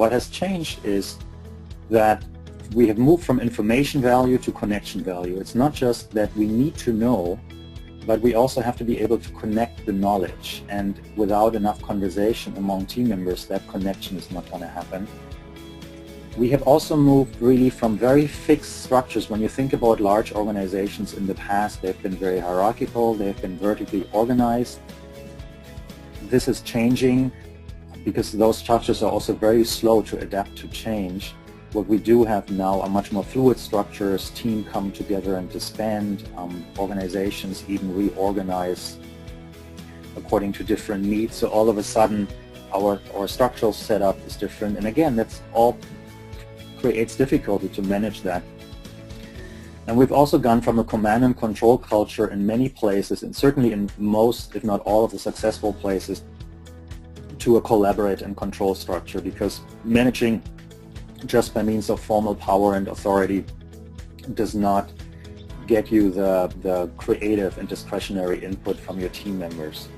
what has changed is that we have moved from information value to connection value. It's not just that we need to know, but we also have to be able to connect the knowledge, and without enough conversation among team members, that connection is not going to happen. We have also moved really from very fixed structures. When you think about large organizations in the past, they've been very hierarchical, they've been vertically organized. This is changing because those structures are also very slow to adapt to change. What we do have now are much more fluid structures. Teams come together and disband. Organizations even reorganize according to different needs. So all of a sudden, our structural setup is different. And again, that's all creates difficulty to manage that. And we've also gone from a command and control culture in many places, and certainly in most, if not all, of the successful places, to a collaborate and control structure, because managing just by means of formal power and authority does not get you the creative and discretionary input from your team members.